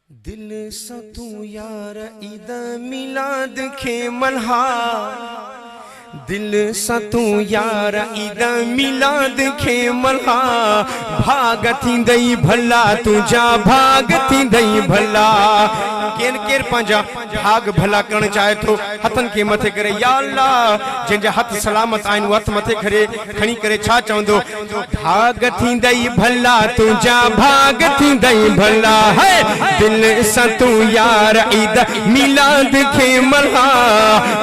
दिल सा तू यार ईद मिलाद खे मल्हा, दिल सा तू यार ईद मिलाद खे मल्हा, भाग थींदई भला तुझा भाग थींदई भला। केर केर पंहिंजा भाग भला करण चाहे थो, हथन के मथे करे या अल्लाह जिनजा हथ सलामत आइन हथ मथे करे खणी करे छा चवंदो, भाग थींदई भला तुझा भाग थींदई भला है। दिल सा तू यार ईद मिलाद खे मल्हा,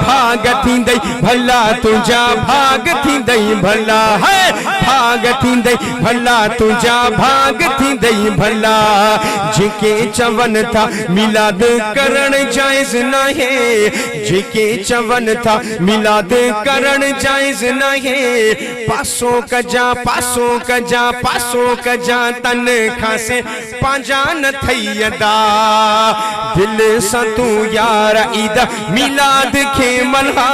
भाग थींदई भला तुझा भाग थींदई भला है। भाग थींदई भला तुझा भाग थींदई भला। जेके चवन था मिलाद करण जायज नाहे, जेके चवन था मिलाद करण जायज नाहे। पासो कजा पासो कजा पासो कजा तन खासे पांजा न थैयदा। दिल सा तू यार ईद मिलाद खे मल्हा,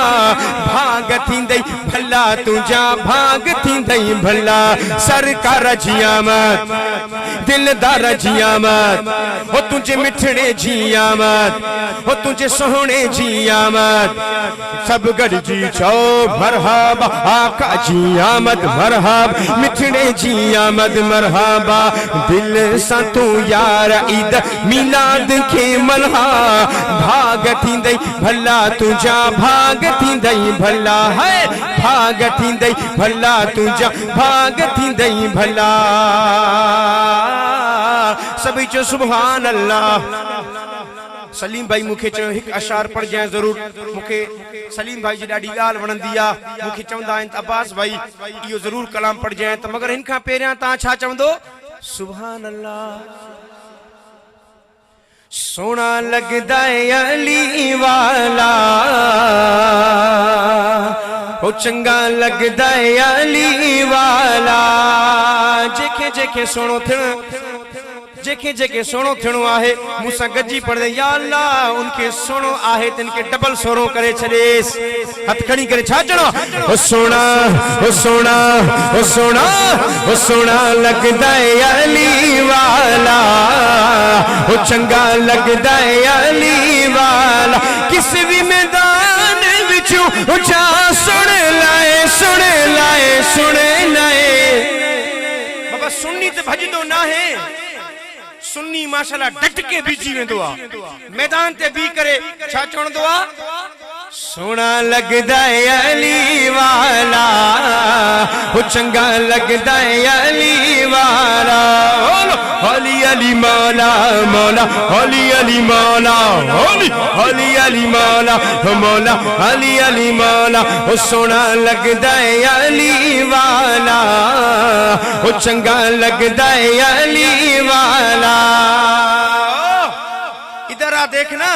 भाग थींदई भला तुझा भाग थींदई भला। सरकार जी आमद दिलदार जी आमद, हो तुझे मिठड़े जी आमद, हो तुझे सोहणे जी आमद। सब गॾिजी चओ मरहबा आका जी आमद मरहबा, मिठड़े जी आमद मरहबा। दिल सा तू यार ईद मिलाद खे मल्हा, भाग थींदई भला तुझा भाग थींदई भला है। भाग थींदई भला तुझा भाग थींदई भला। सभी चो सुभान अल्लाह। सलीम भाई मुखे चयो हिक अशार पढ़ जाए जरूर। मुखे सलीम भाई जी ॾाढी ॻाल्हि वणंदी आहे। मुखे चवंदा आहिनि त अब्बास भाई इहो जरूर कलाम पढ़ जाए, त मगर हिन खां पहिरियां तव्हां छा चवंदो? सुभान अल्लाह। सोना लगदा है अली वाला, ओ चंगा लगदा है अली वाला। जेके जेके सोनो थियण जेके जेके सोनो थियणो आहे मूंसां गॾिजी पढ़े या अल्लाह उनके सोनो आहे त इनके डबल सोनो करे छॾेस। हथ खणी करे छा चवणो? ओ सोना ओ सोना ओ सोना ओ सोना लगदा है अली वाला, ओ चंगा लगदा है अली वाला। किस भी मैदान विचू उचा सुन लाए सुन लाए सुन लाए। बाबा सुन्नी ते भजदो ना है, सुन्नी माशाल्लाह डट के बीजी वेंदो आ। मैदान ते बी करे छा चवंदो आ? सोना लगदा है अली वाला, ओ चंगा लगदा है अली वाला। अली अली मौला मौला अली अली मौला अली अली अली मौला मौला अली अली मौला। ओ सोना लगदा है अली वाला, ओ चंगा लगदा है अली वाला। इधर आ देखना,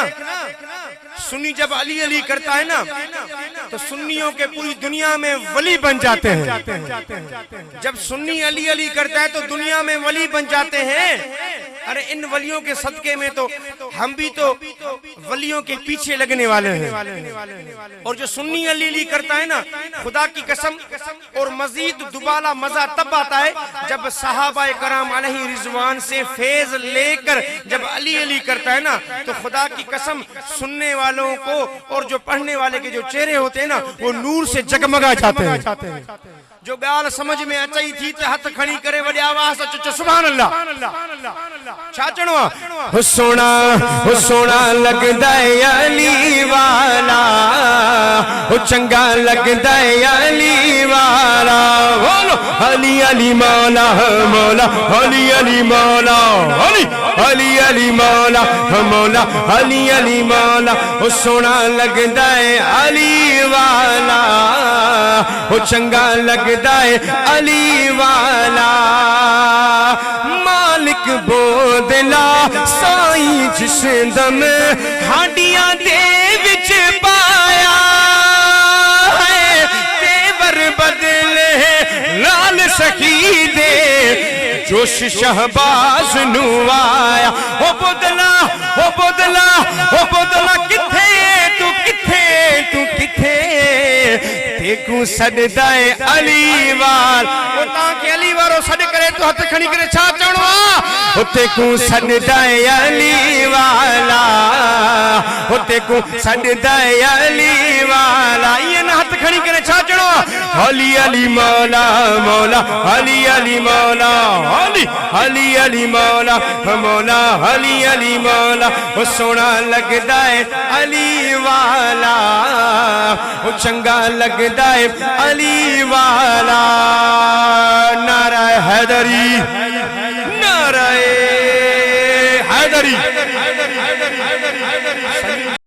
सुन्नी जब अली अली करता है ना तो सुन्नियों के पूरी दुनिया में वली बन जाते हैं। जब सुन्नी अली अली करता है तो दुनिया में वली बन जाते हैं। अरे इन वलियों के सदके में तो हम भी तो वलियों के पीछे लगने वाले हैं। और जो सुन्नी अली अली करता है ना, खुदा की कसम, और मजीद दुबाला मजा तब आता है जब सहाबाए कराम अलैहि रिजवान से फैज लेकर जब अली अली करता है ना, तो खुदा की कसम सुनने वालों को और जो पढ़ने वाले के जो चेहरे होते हैं ना वो नूर से जगमगा जाते हैं। जो ॻाल्हि समझ में अचई थी त हथ खणी करे वॾी आवाज़ अचो सुभान अल्लाह। छा चवणो आहे? हो सोना लगदा है अली वाला, हो चंगा लगदा है अली वाला। बोलो अली अली मौला मौला अली अली मौला अली अली अली मौला मौला अली अली मौला। हो सोना लगदा है अली वाला, हो चंगा लगदा है अली वाला। मालिक बोदला साईं जिस दम हाडियां दे विच पाया है, तेवर बदले लाल सखी दे जोश शहबाज नू आया। हो बोदला हो बोदला हो बोदला किथे तू किथे तू किथे, एकू सॾदा अली वाल ओ ताके अली वारो सॾ करे तो हथ खणी करे छा चवणो आ हुते को सॾदा अली वाला हुते को सॾदा अली वाला ये ना हथ खणी करे छा चवणो अली अली मौला मौला अली अली मौला अली अली अली मौला मौला अली अली मौला ओ सोना लगदा है अली वाला ओ चंगा लगदा है अली वाला नारा हैदरी नारा हैदरी